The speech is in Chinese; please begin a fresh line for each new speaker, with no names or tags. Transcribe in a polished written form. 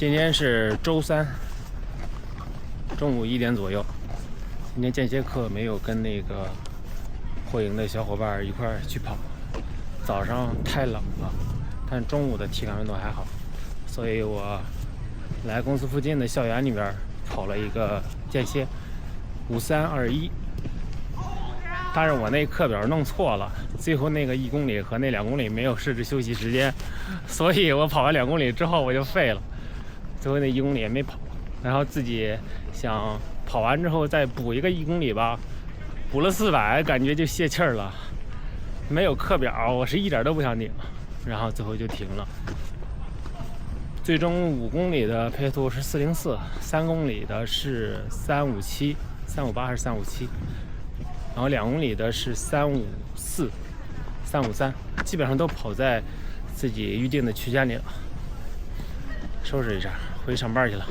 今天是周三，中午1点左右。今天间歇课没有跟那个破营的小伙伴一块儿去跑，早上太冷了，但中午的体感温度还好，所以我来公司附近的校园里边跑了一个间歇5321。但是我那课表弄错了，最后那个1公里和那2公里没有设置休息时间，所以我跑完2公里之后我就废了，最后那1公里也没跑。然后自己想跑完之后再补一个1公里吧，补了400，感觉就泄气儿了。没有课表，我是一点都不想顶，然后最后就停了。最终5公里的配速是404，3公里的是357，358还是357，然后2公里的是354、353，基本上都跑在自己预定的区间里了。收拾一下，回去上班去了。